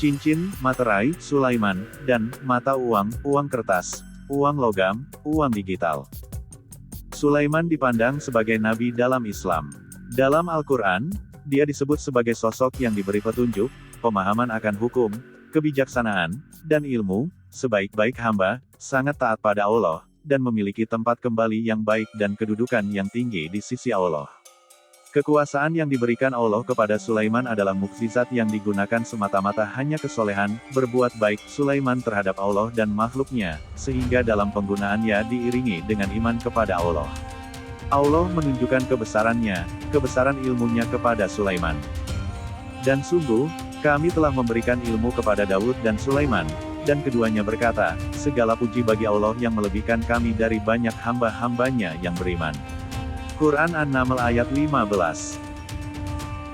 cincin, materai, Sulaiman, dan mata uang, uang kertas, uang logam, uang digital. Sulaiman dipandang sebagai nabi dalam Islam. Dalam Al-Quran, dia disebut sebagai sosok yang diberi petunjuk, pemahaman akan hukum, kebijaksanaan, dan ilmu, sebaik-baik hamba, sangat taat pada Allah, dan memiliki tempat kembali yang baik dan kedudukan yang tinggi di sisi Allah. Kekuasaan yang diberikan Allah kepada Sulaiman adalah mukjizat yang digunakan semata-mata hanya kesolehan, berbuat baik Sulaiman terhadap Allah dan makhluknya, sehingga dalam penggunaannya diiringi dengan iman kepada Allah. Allah menunjukkan kebesaran ilmunya kepada Sulaiman. Dan sungguh, kami telah memberikan ilmu kepada Daud dan Sulaiman, dan keduanya berkata, segala puji bagi Allah yang melebihkan kami dari banyak hamba-hambanya yang beriman. Quran An-Naml ayat 15.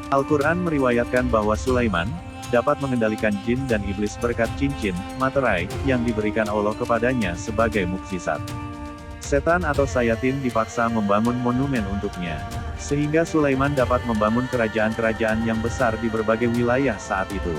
Al-Quran meriwayatkan bahwa Sulaiman dapat mengendalikan jin dan iblis berkat cincin, materai, yang diberikan Allah kepadanya sebagai mukjizat. Setan atau sayatin dipaksa membangun monumen untuknya, sehingga Sulaiman dapat membangun kerajaan-kerajaan yang besar di berbagai wilayah saat itu.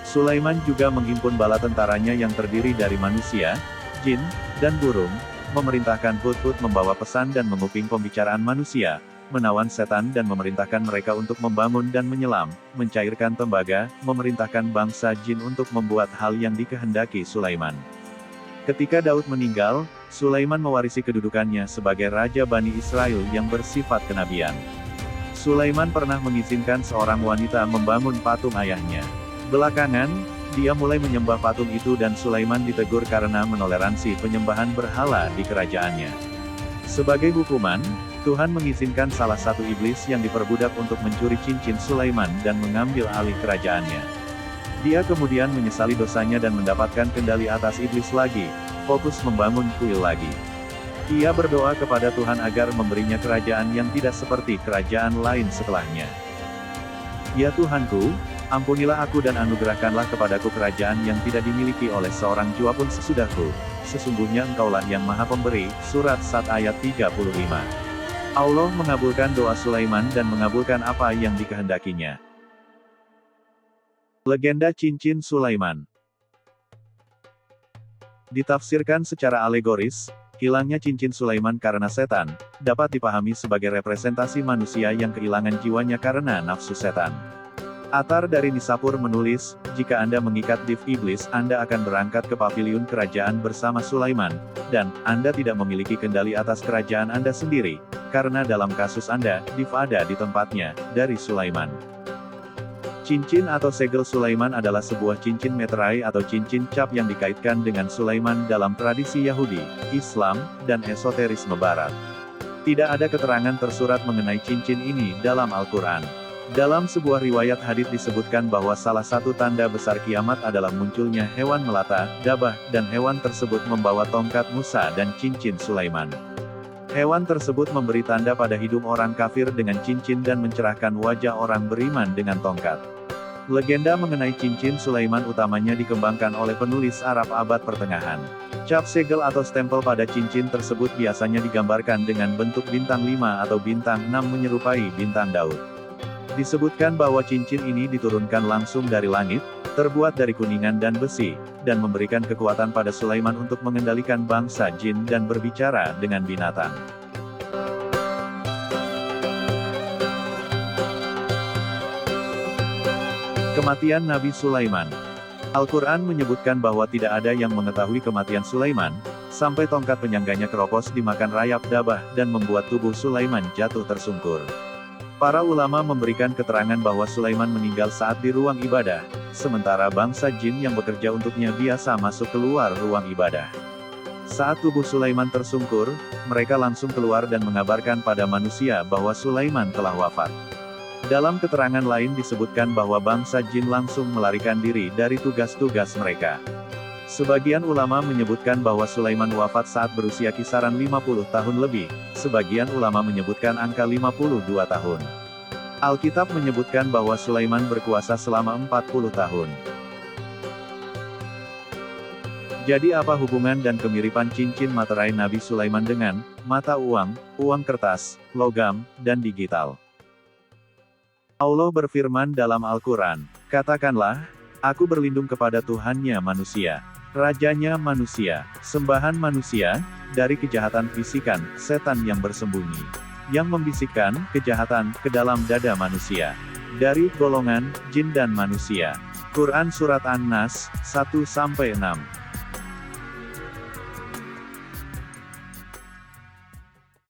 Sulaiman juga menghimpun bala tentaranya yang terdiri dari manusia, jin, dan burung, memerintahkan Hudhud membawa pesan dan menguping pembicaraan manusia, menawan setan dan memerintahkan mereka untuk membangun dan menyelam, mencairkan tembaga, memerintahkan bangsa jin untuk membuat hal yang dikehendaki Sulaiman. Ketika Daud meninggal, Sulaiman mewarisi kedudukannya sebagai Raja Bani Israel yang bersifat kenabian. Sulaiman pernah mengizinkan seorang wanita membangun patung ayahnya. Belakangan, dia mulai menyembah patung itu dan Sulaiman ditegur karena menoleransi penyembahan berhala di kerajaannya. Sebagai hukuman, Tuhan mengizinkan salah satu iblis yang diperbudak untuk mencuri cincin Sulaiman dan mengambil alih kerajaannya. Dia kemudian menyesali dosanya dan mendapatkan kendali atas iblis lagi, fokus membangun kuil lagi. Ia berdoa kepada Tuhan agar memberinya kerajaan yang tidak seperti kerajaan lain setelahnya. Ya Tuhanku, ampunilah aku dan anugerahkanlah kepadaku kerajaan yang tidak dimiliki oleh seorang jua pun sesudahku. Sesungguhnya Engkaulah yang Maha Pemberi. Surat Sad ayat 35. Allah mengabulkan doa Sulaiman dan mengabulkan apa yang dikehendakinya. Legenda cincin Sulaiman ditafsirkan secara alegoris. Hilangnya cincin Sulaiman karena setan dapat dipahami sebagai representasi manusia yang kehilangan jiwanya karena nafsu setan. Atar dari Nisapur menulis, jika Anda mengikat div iblis, Anda akan berangkat ke paviliun kerajaan bersama Sulaiman, dan Anda tidak memiliki kendali atas kerajaan Anda sendiri, karena dalam kasus Anda, div ada di tempatnya, dari Sulaiman. Cincin atau segel Sulaiman adalah sebuah cincin meterai atau cincin cap yang dikaitkan dengan Sulaiman dalam tradisi Yahudi, Islam, dan esoterisme Barat. Tidak ada keterangan tersurat mengenai cincin ini dalam Al-Quran. Dalam sebuah riwayat hadits disebutkan bahwa salah satu tanda besar kiamat adalah munculnya hewan melata, dabah, dan hewan tersebut membawa tongkat Musa dan cincin Sulaiman. Hewan tersebut memberi tanda pada hidup orang kafir dengan cincin dan mencerahkan wajah orang beriman dengan tongkat. Legenda mengenai cincin Sulaiman utamanya dikembangkan oleh penulis Arab abad pertengahan. Cap segel atau stempel pada cincin tersebut biasanya digambarkan dengan bentuk bintang 5 atau bintang 6 menyerupai bintang Daud. Disebutkan bahwa cincin ini diturunkan langsung dari langit, terbuat dari kuningan dan besi, dan memberikan kekuatan pada Sulaiman untuk mengendalikan bangsa jin dan berbicara dengan binatang. Kematian Nabi Sulaiman. Al-Quran menyebutkan bahwa tidak ada yang mengetahui kematian Sulaiman, sampai tongkat penyangganya keropos dimakan rayap dabah dan membuat tubuh Sulaiman jatuh tersungkur. Para ulama memberikan keterangan bahwa Sulaiman meninggal saat di ruang ibadah, sementara bangsa jin yang bekerja untuknya biasa masuk keluar ruang ibadah. Saat tubuh Sulaiman tersungkur, mereka langsung keluar dan mengabarkan pada manusia bahwa Sulaiman telah wafat. Dalam keterangan lain disebutkan bahwa bangsa jin langsung melarikan diri dari tugas-tugas mereka. Sebagian ulama menyebutkan bahwa Sulaiman wafat saat berusia kisaran 50 tahun lebih, sebagian ulama menyebutkan angka 52 tahun. Alkitab menyebutkan bahwa Sulaiman berkuasa selama 40 tahun. Jadi apa hubungan dan kemiripan cincin materai Nabi Sulaiman dengan mata uang, uang kertas, logam, dan digital? Allah berfirman dalam Al-Quran, Katakanlah, aku berlindung kepada Tuhannya manusia, Rajanya manusia, sembahan manusia, dari kejahatan bisikan, setan yang bersembunyi, yang membisikkan kejahatan ke dalam dada manusia, dari golongan jin dan manusia. Quran Surat An-Nas, 1-6